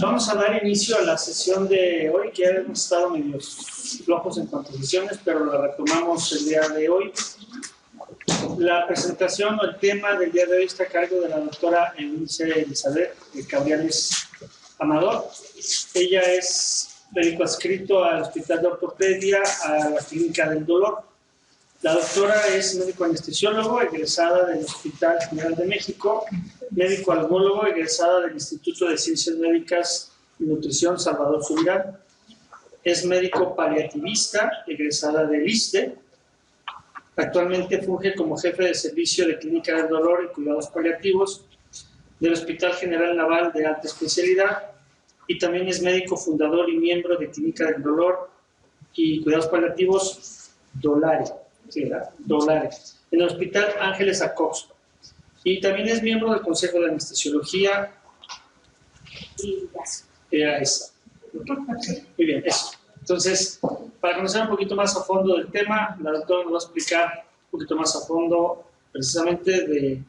Vamos a dar inicio a la sesión de hoy, que ya hemos estado medio flojos en cuanto a sesiones, pero la retomamos el día de hoy. La presentación o el tema del día de hoy está a cargo de la doctora Eunice Elizabeth Cabriales Amador. Ella es médico adscrito al Hospital de Ortopedia, a la Clínica del Dolor. La doctora es médico anestesiólogo, egresada del Hospital General de México, médico algólogo, egresada del Instituto de Ciencias Médicas y Nutrición Salvador Subirán. Es médico paliativista, egresada del ISSSTE. Actualmente funge como jefe de servicio de Clínica del Dolor y Cuidados Paliativos del Hospital General Naval de Alta Especialidad, y también es médico fundador y miembro de Clínica del Dolor y Cuidados Paliativos Dolare. Sí, Dolare, en el Hospital Ángeles Acoxpa. Y también es miembro del Consejo de Anestesiología. Era esa. Muy bien, eso. Entonces, para conocer un poquito más a fondo del tema, la doctora nos va a explicar un poquito más a fondo precisamente de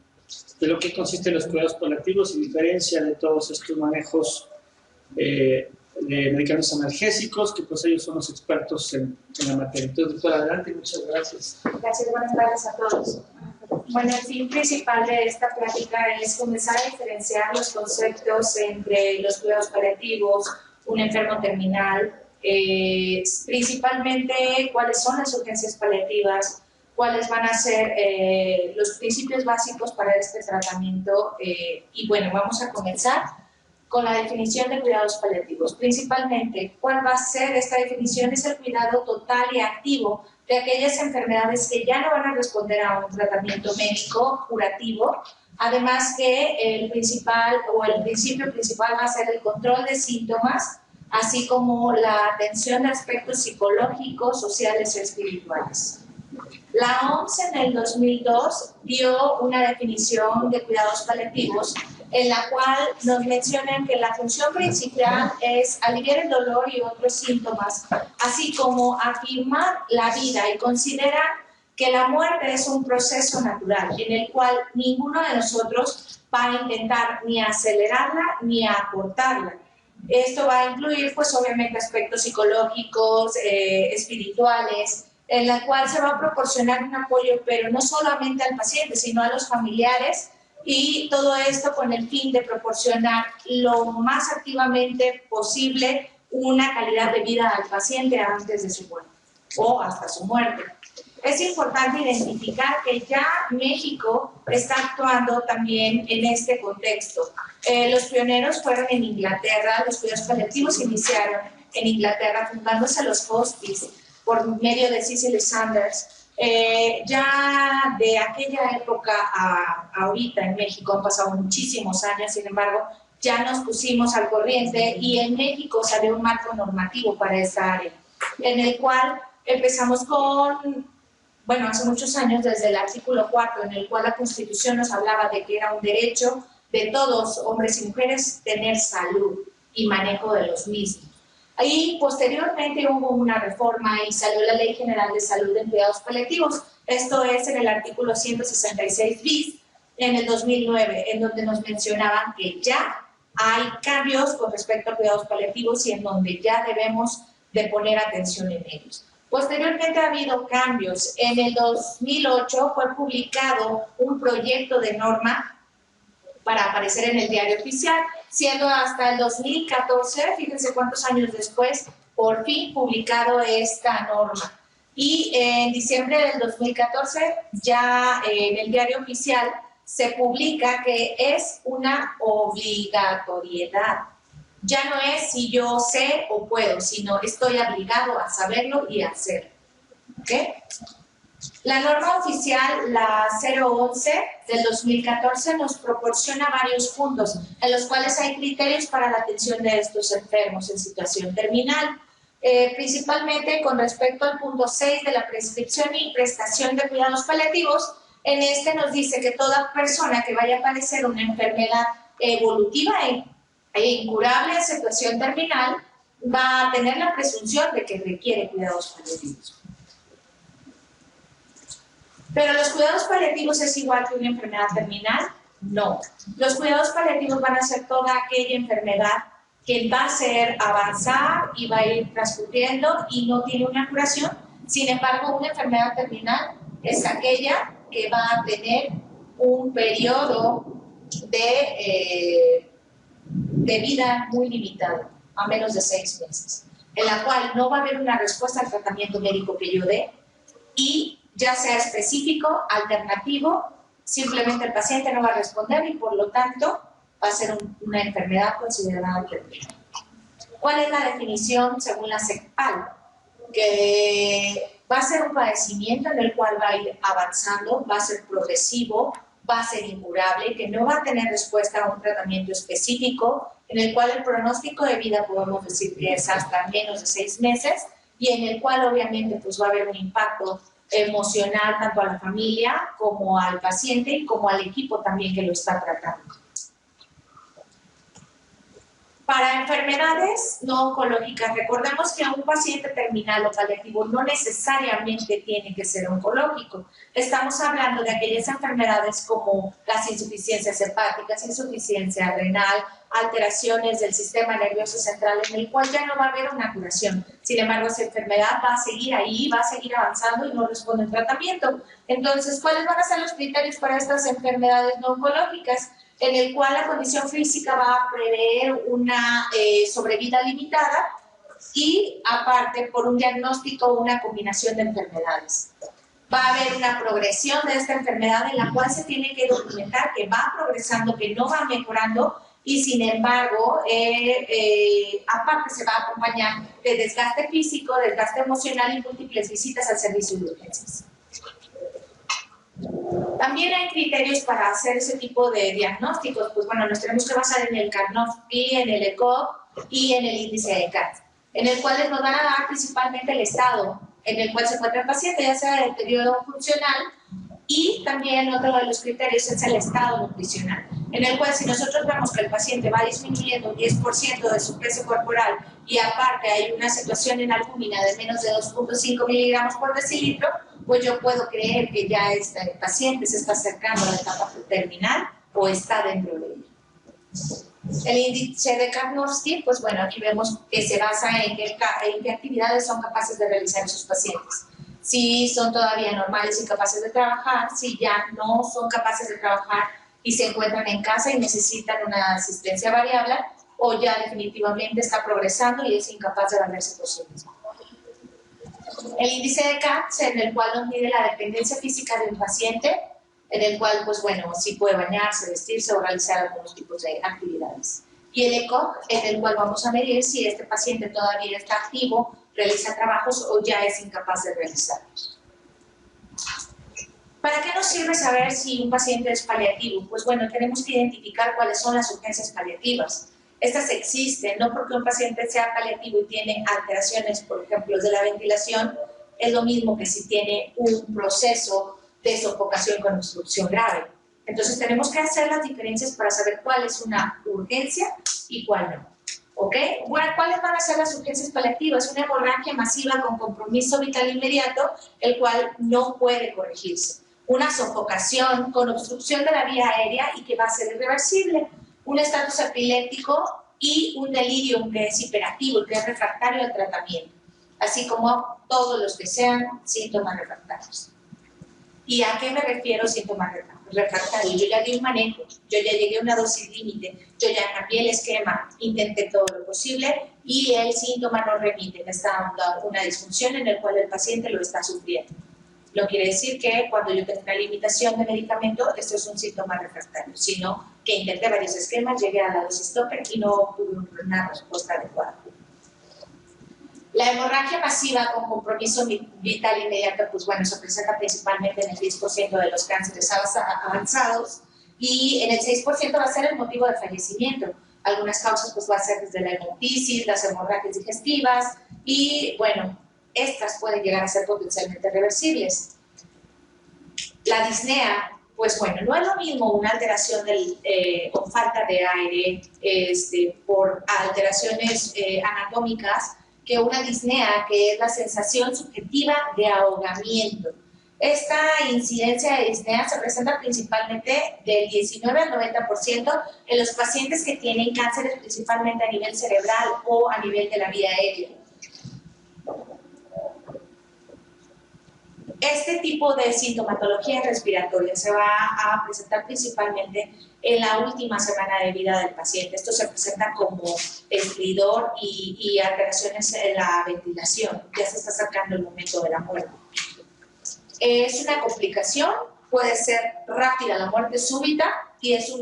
lo que consisten los cuidados paliativos y diferencia de todos estos manejos de medicamentos analgésicos, que pues ellos son los expertos en la materia. Entonces, doctora, adelante, muchas gracias. Gracias, buenas tardes a todos. Bueno, el fin principal de esta plática es comenzar a diferenciar los conceptos entre los cuidados paliativos, un enfermo terminal, principalmente cuáles son las urgencias paliativas, cuáles van a ser los principios básicos para este tratamiento. Y bueno, vamos a comenzar con la definición de cuidados paliativos. Principalmente, ¿cuál va a ser esta definición? Es el cuidado total y activo de aquellas enfermedades que ya no van a responder a un tratamiento médico curativo. Además que el principio principal va a ser el control de síntomas, así como la atención de aspectos psicológicos, sociales y espirituales. La OMS en el 2002 dio una definición de cuidados paliativos en la cual nos mencionan que la función principal es aliviar el dolor y otros síntomas, así como afirmar la vida, y consideran que la muerte es un proceso natural en el cual ninguno de nosotros va a intentar ni acelerarla ni acortarla. Esto va a incluir, pues obviamente, aspectos psicológicos, espirituales, en la cual se va a proporcionar un apoyo, pero no solamente al paciente, sino a los familiares, y todo esto con el fin de proporcionar lo más activamente posible una calidad de vida al paciente antes de su muerte o hasta su muerte. Es importante identificar que ya México está actuando también en este contexto. Los pioneros fueron en Inglaterra, los cuidados paliativos iniciaron en Inglaterra, fundándose los hospices por medio de Cicely Saunders. Ya de aquella época a ahorita en México han pasado muchísimos años, sin embargo, ya nos pusimos al corriente y en México salió un marco normativo para esta área, en el cual empezamos con, bueno, hace muchos años, desde el artículo 4, en el cual la Constitución nos hablaba de que era un derecho de todos, hombres y mujeres, tener salud y manejo de los mismos. Ahí posteriormente hubo una reforma y salió la Ley General de Salud en Cuidados Paliativos. Esto es en el artículo 166 bis en el 2009, en donde nos mencionaban que ya hay cambios con respecto a cuidados paliativos y en donde ya debemos de poner atención en ellos. Posteriormente ha habido cambios. En el 2008 fue publicado un proyecto de norma para aparecer en el Diario Oficial, siendo hasta el 2014, fíjense cuántos años después, por fin publicado esta norma. Y en diciembre del 2014, ya en el Diario Oficial, se publica que es una obligatoriedad. Ya no es si yo sé o puedo, sino estoy obligado a saberlo y a hacerlo. ¿Ok? La norma oficial, la 011 del 2014, nos proporciona varios puntos en los cuales hay criterios para la atención de estos enfermos en situación terminal. Principalmente con respecto al punto 6 de la prescripción y prestación de cuidados paliativos, en este nos dice que toda persona que vaya a padecer una enfermedad evolutiva e incurable en situación terminal va a tener la presunción de que requiere cuidados paliativos. Pero los cuidados paliativos es igual que una enfermedad terminal. No. Los cuidados paliativos van a ser toda aquella enfermedad que va a ser avanzar y va a ir transcurriendo y no tiene una curación. Sin embargo, una enfermedad terminal es aquella que va a tener un periodo de vida muy limitado, a menos de 6 meses, en la cual no va a haber una respuesta al tratamiento médico que yo dé y ya sea específico, alternativo, simplemente el paciente no va a responder y por lo tanto va a ser una enfermedad considerada terminal. ¿Cuál es la definición según la CEPAL? Que va a ser un padecimiento en el cual va a ir avanzando, va a ser progresivo, va a ser incurable, que no va a tener respuesta a un tratamiento específico, en el cual el pronóstico de vida podemos decir que es hasta menos de 6 meses y en el cual obviamente pues va a haber un impacto emocional tanto a la familia como al paciente y como al equipo también que lo está tratando. Para enfermedades no oncológicas, recordemos que un paciente terminal o paliativo no necesariamente tiene que ser oncológico. Estamos hablando de aquellas enfermedades como las insuficiencias hepáticas, insuficiencia renal, alteraciones del sistema nervioso central, en el cual ya no va a haber una curación. Sin embargo, esa enfermedad va a seguir ahí, va a seguir avanzando y no responde al tratamiento. Entonces, ¿cuáles van a ser los criterios para estas enfermedades no oncológicas? En el cual la condición física va a prever una sobrevida limitada y aparte por un diagnóstico o una combinación de enfermedades. Va a haber una progresión de esta enfermedad en la cual se tiene que documentar que va progresando, que no va mejorando y sin embargo aparte se va a acompañar de desgaste físico, desgaste emocional y múltiples visitas al servicio de urgencias. También hay criterios para hacer ese tipo de diagnósticos, pues bueno, nos tenemos que basar en el Karnofsky, en el ECOG y en el índice de CAT, en el cual nos van a dar principalmente el estado en el cual se encuentra el paciente, ya sea el deterioro funcional, y también otro de los criterios es el estado nutricional, en el cual si nosotros vemos que el paciente va disminuyendo un 10% de su peso corporal y aparte hay una situación en albúmina de menos de 2.5 miligramos por decilitro, pues yo puedo creer que ya el paciente se está acercando a la etapa terminal o está dentro de ella. El índice de Karnofsky, pues bueno, aquí vemos que se basa en qué actividades son capaces de realizar esos pacientes. Si son todavía normales y capaces de trabajar, si ya no son capaces de trabajar y se encuentran en casa y necesitan una asistencia variable, o ya definitivamente está progresando y es incapaz de valerse por sí mismo. El índice de CAT, en el cual nos mide la dependencia física del paciente, en el cual, pues bueno, sí puede bañarse, vestirse o realizar algunos tipos de actividades. Y el ECOG, en el cual vamos a medir si este paciente todavía está activo, realiza trabajos o ya es incapaz de realizarlos. ¿Para qué nos sirve saber si un paciente es paliativo? Pues bueno, tenemos que identificar cuáles son las urgencias paliativas. Estas existen, no porque un paciente sea paliativo y tiene alteraciones, por ejemplo, de la ventilación, es lo mismo que si tiene un proceso de sofocación con obstrucción grave. Entonces tenemos que hacer las diferencias para saber cuál es una urgencia y cuál no. ¿Ok? Bueno, ¿cuáles van a ser las urgencias paliativas? Una hemorragia masiva con compromiso vital inmediato, el cual no puede corregirse. Una sofocación con obstrucción de la vía aérea y que va a ser irreversible. Un estatus epiléptico y un delirium que es hiperactivo y que es refractario al tratamiento, así como todos los que sean síntomas refractarios. ¿Y a qué me refiero síntomas refractarios? Yo ya di un manejo, yo ya llegué a una dosis límite, yo ya cambié el esquema, intenté todo lo posible y el síntoma no remite, me está dando una disfunción en el cual el paciente lo está sufriendo. No quiere decir que cuando yo tengo una limitación de medicamento, esto es un síntoma refractario, sino que intenté varios esquemas, llegué a la dosis tope y no obtuve una respuesta adecuada. La hemorragia masiva con compromiso vital inmediato, pues bueno, se presenta principalmente en el 10% de los cánceres avanzados y en el 6% va a ser el motivo de fallecimiento. Algunas causas pues va a ser desde la hemoptisis, las hemorragias digestivas y bueno, estas pueden llegar a ser potencialmente reversibles. La disnea, pues bueno, no es lo mismo una alteración o falta de aire por alteraciones anatómicas que una disnea, que es la sensación subjetiva de ahogamiento. Esta incidencia de disnea se presenta principalmente del 19 al 90% en los pacientes que tienen cánceres principalmente a nivel cerebral o a nivel de la vía aérea. Este tipo de sintomatología respiratoria se va a presentar principalmente en la última semana de vida del paciente. Esto se presenta como estridor y alteraciones en la ventilación. Ya se está acercando el momento de la muerte. Es una complicación, puede ser rápida, la muerte súbita, y es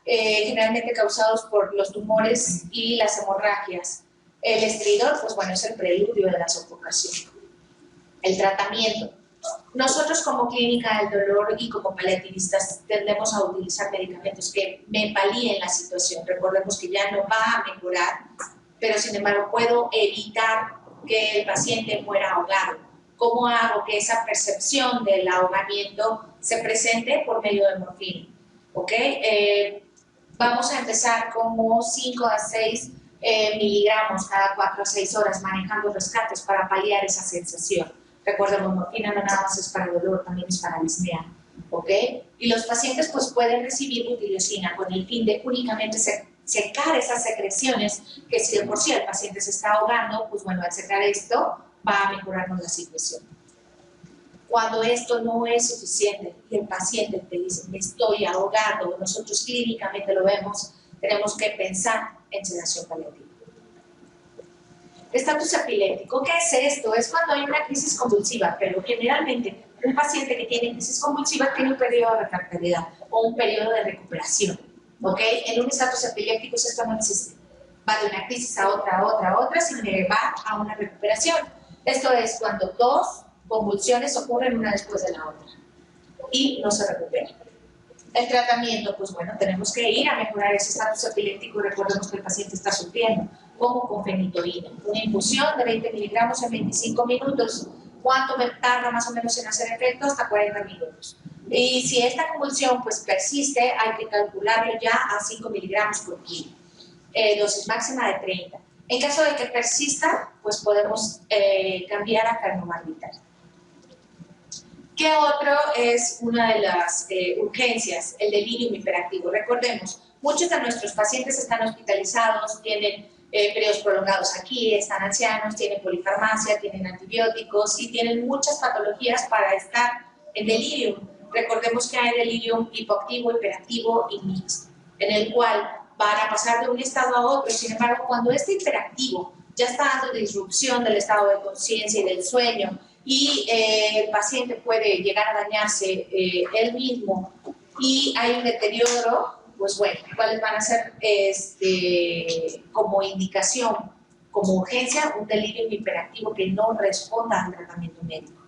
generalmente causados por los tumores y las hemorragias. El estridor, pues bueno, es el preludio de la sofocación. El tratamiento. Nosotros como clínica del dolor y como paliativistas tendemos a utilizar medicamentos que me palíen la situación. Recordemos que ya no va a mejorar, pero sin embargo puedo evitar que el paciente muera ahogado. ¿Cómo hago que esa percepción del ahogamiento se presente? Por medio de morfina. ¿Ok? Vamos a empezar como 5 a 6 miligramos cada 4 a 6 horas manejando rescates para paliar esa sensación. Recordemos, morfina no nada más es para dolor, también es para disnea, ¿ok? Y los pacientes pues pueden recibir butiliocina con el fin de únicamente secar esas secreciones que si de por sí el paciente se está ahogando, pues bueno, al secar esto va a mejorarnos la situación. Cuando esto no es suficiente y el paciente te dice, me estoy ahogando, nosotros clínicamente lo vemos, tenemos que pensar en sedación paliativa. Estatus epiléptico, ¿qué es esto? Es cuando hay una crisis convulsiva, pero generalmente un paciente que tiene crisis convulsiva tiene un periodo de refractariedad o un periodo de recuperación, ¿ok? En un estatus epiléptico esto no existe. Va de una crisis a otra, sin que va a una recuperación. Esto es cuando 2 convulsiones ocurren una después de la otra y no se recupera. El tratamiento, pues bueno, tenemos que ir a mejorar ese estatus epiléptico. Recordemos que el paciente está sufriendo, como con fenitoína. Una infusión de 20 miligramos en 25 minutos. ¿Cuánto me tarda más o menos en hacer efecto? Hasta 40 minutos. Y si esta convulsión pues persiste, hay que calcularlo ya a 5 miligramos por kilo. Dosis máxima de 30. En caso de que persista, pues podemos cambiar a carnomarbital. ¿Qué otro es una de las urgencias? El delirium hiperactivo. Recordemos, muchos de nuestros pacientes están hospitalizados, tienen periodos prolongados aquí, están ancianos, tienen polifarmacia, tienen antibióticos y tienen muchas patologías para estar en delirium. Recordemos que hay delirium hipoactivo, hiperactivo y mixto, en el cual van a pasar de un estado a otro. Sin embargo, cuando este hiperactivo ya está dando disrupción del estado de conciencia y del sueño, y el paciente puede llegar a dañarse él mismo y hay un deterioro, pues bueno, ¿cuáles van a ser como indicación, como urgencia? Un delirio hiperactivo que no responda al tratamiento médico.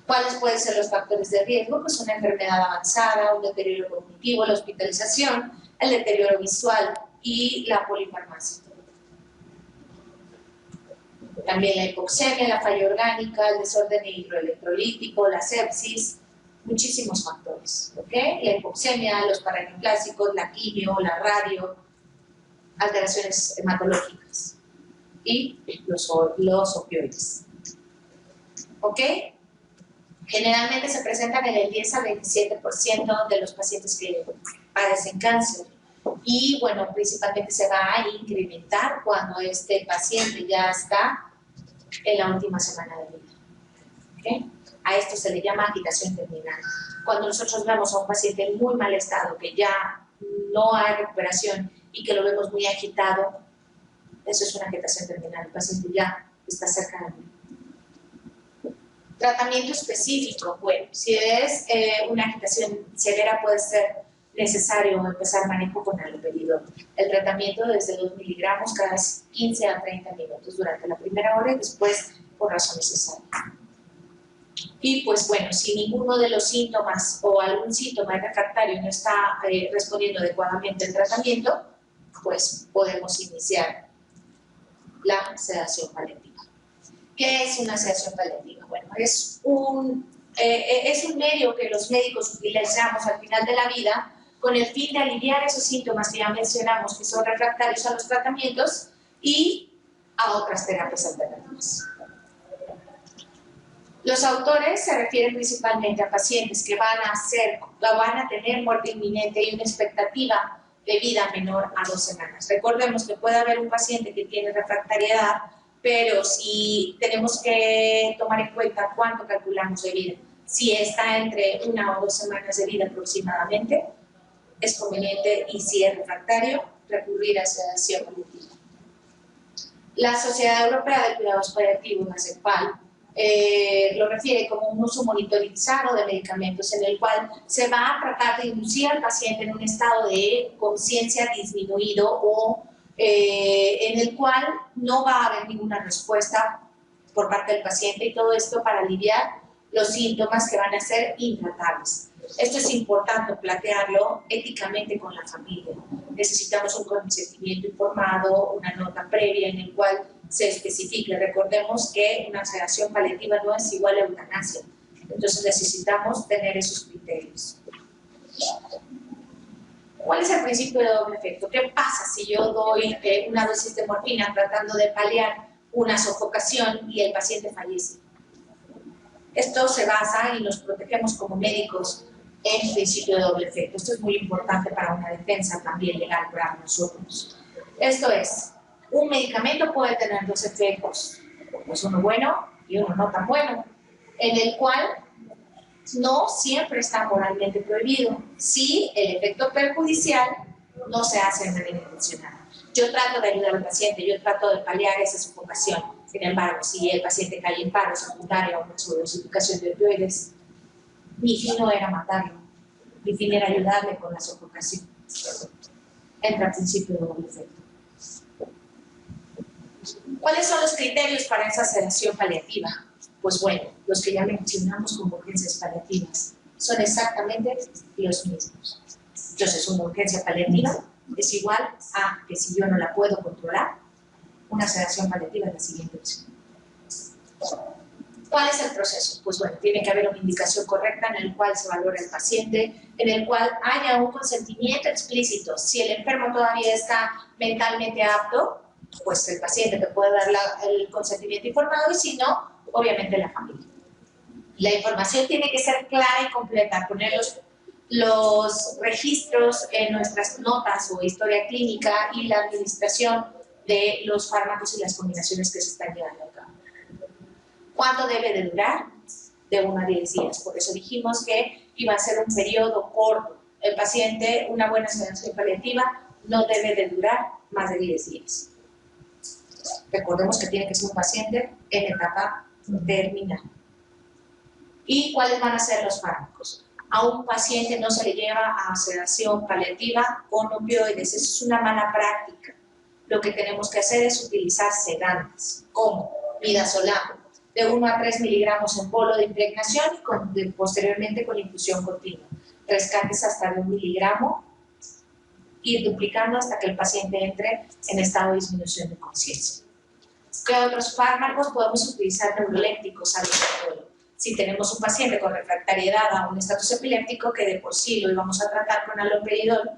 ¿Cuáles pueden ser los factores de riesgo? Pues una enfermedad avanzada, un deterioro cognitivo, la hospitalización, el deterioro visual y la polifarmacia. También la hipoxemia, la falla orgánica, el desorden hidroelectrolítico, la sepsis, muchísimos factores, ¿ok? La hipoxemia, los paraneoplásicos, la quimio, la radio, alteraciones hematológicas y los opioides, ¿ok? Generalmente se presentan en el 10 al 27% de los pacientes que padecen cáncer. Y bueno, principalmente se va a incrementar cuando este paciente ya está en la última semana de vida. ¿Okay? A esto se le llama agitación terminal. Cuando nosotros vemos a un paciente en muy mal estado, que ya no hay recuperación y que lo vemos muy agitado, eso es una agitación terminal. El paciente ya está cerca de morir. Tratamiento específico, bueno, si es una agitación severa puede ser necesario empezar manejo con haloperidol. El tratamiento desde 2 miligramos cada 15 a 30 minutos durante la primera hora y después por razón necesaria. Y pues bueno, si ninguno de los síntomas o algún síntoma refractario no está respondiendo adecuadamente al tratamiento, pues podemos iniciar la sedación paliativa. ¿Qué es una sedación paliativa? Bueno, es un medio que los médicos utilizamos al final de la vida con el fin de aliviar esos síntomas que ya mencionamos que son refractarios a los tratamientos y a otras terapias alternativas. Los autores se refieren principalmente a pacientes que van a tener muerte inminente y una expectativa de vida menor a 2 semanas. Recordemos que puede haber un paciente que tiene refractariedad, pero si tenemos que tomar en cuenta cuánto calculamos de vida, si está entre 1 o 2 semanas de vida aproximadamente, es conveniente, y si es refractario, recurrir a sedación paliativa. La Sociedad Europea de Cuidados Paliativos, la CEPAL, lo refiere como un uso monitorizado de medicamentos en el cual se va a tratar de inducir al paciente en un estado de conciencia disminuido o en el cual no va a haber ninguna respuesta por parte del paciente, y todo esto para aliviar los síntomas que van a ser intratables. Esto es importante plantearlo éticamente con la familia. Necesitamos un consentimiento informado, una nota previa en el cual se especifique. Recordemos que una sedación paliativa no es igual a eutanasia, entonces necesitamos tener esos criterios. ¿Cuál es el principio de doble efecto? ¿Qué pasa si yo doy una dosis de morfina tratando de paliar una sofocación y el paciente fallece? Esto se basa y nos protegemos como médicos en principio de doble efecto. Esto es muy importante para una defensa también legal para nosotros. Esto es, un medicamento puede tener 2 efectos, pues uno bueno y uno no tan bueno, en el cual no siempre está moralmente prohibido si el efecto perjudicial no se hace de manera intencional. Yo trato de ayudar al paciente, yo trato de paliar esa sofocación. Sin embargo, si el paciente cae en paro secundario a una sobredosificación de opioides, mi fin no era matarlo, mi fin era ayudarle con la sofocación. Entra el principio de doble efecto. ¿Cuáles son los criterios para esa sedación paliativa? Pues bueno, los que ya mencionamos como urgencias paliativas son exactamente los mismos. Entonces, una urgencia paliativa es igual a que si yo no la puedo controlar, una sedación paliativa es la siguiente opción. ¿Cuál es el proceso? Pues bueno, tiene que haber una indicación correcta en el cual se valora el paciente, en el cual haya un consentimiento explícito. Si el enfermo todavía está mentalmente apto, pues el paciente te puede dar el consentimiento informado, y si no, obviamente la familia. La información tiene que ser clara y completa, poner los registros en nuestras notas o historia clínica y la administración de los fármacos y las combinaciones que se están llevando a cabo. ¿Cuánto debe de durar? De 1 a 10 días. Por eso dijimos que iba a ser un periodo corto. El paciente, una buena sedación paliativa, no debe de durar más de 10 días. Recordemos que tiene que ser un paciente en etapa terminal. ¿Y cuáles van a ser los fármacos? A un paciente no se le lleva a sedación paliativa con opioides. Eso es una mala práctica. Lo que tenemos que hacer es utilizar sedantes, como midazolam, de 1 a 3 miligramos en polo de impregnación y posteriormente con infusión continua. Rescates hasta de 1 miligramo, ir duplicando hasta que el paciente entre en estado de disminución de conciencia. ¿Qué otros fármacos podemos utilizar? Neurolépticos, aloprazol. Si tenemos un paciente con refractariedad a un estatus epiléptico, que de por sí lo íbamos a tratar con haloperidol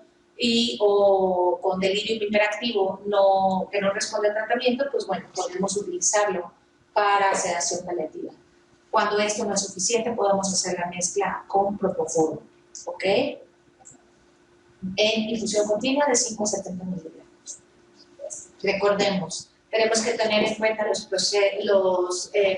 o con delirium hiperactivo que no responde al tratamiento, pues bueno, podemos utilizarlo para sedación paliativa. Cuando esto no es suficiente, podemos hacer la mezcla con propofol, ¿ok? En infusión continua de 5 a 70 miligramos. Recordemos, tenemos que tener en cuenta los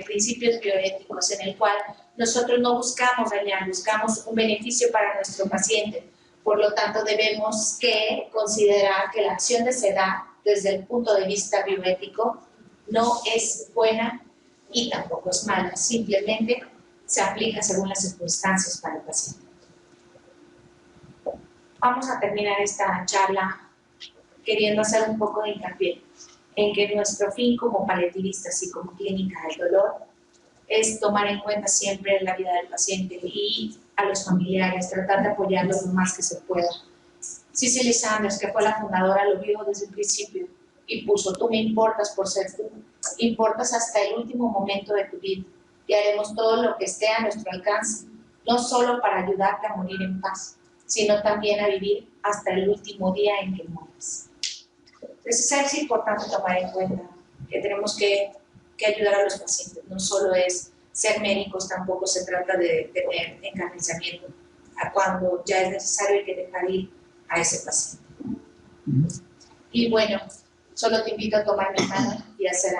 principios bioéticos en el cual nosotros no buscamos dañar, buscamos un beneficio para nuestro paciente. Por lo tanto, debemos que considerar que la acción de sedar, desde el punto de vista bioético, no es buena y tampoco es mala, simplemente se aplica según las circunstancias para el paciente. Vamos a terminar esta charla queriendo hacer un poco de hincapié en que nuestro fin como paliativistas y como clínica del dolor es tomar en cuenta siempre la vida del paciente y a los familiares, tratar de apoyarlos lo más que se pueda. Cicely Saunders, que fue la fundadora, lo vio desde el principio y puso: tú me importas por ser tú, importas hasta el último momento de tu vida y haremos todo lo que esté a nuestro alcance, no solo para ayudarte a morir en paz, sino también a vivir hasta el último día en que mueras. Entonces es importante tomar en cuenta que tenemos que ayudar a los pacientes, no solo es ser médicos tampoco se trata de tener encarnizamiento. Cuando ya es necesario hay que dejar ir a ese paciente. Y bueno, solo te invito a tomar mi mano y a ser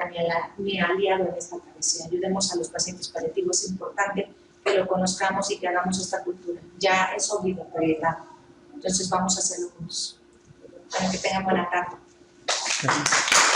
mi aliado en esta travesía. Ayudemos a los pacientes paliativos, es importante que lo conozcamos y que hagamos esta cultura. Ya es obligatoriedad. Entonces vamos a hacerlo juntos. Para que tengan buena tarde. Gracias.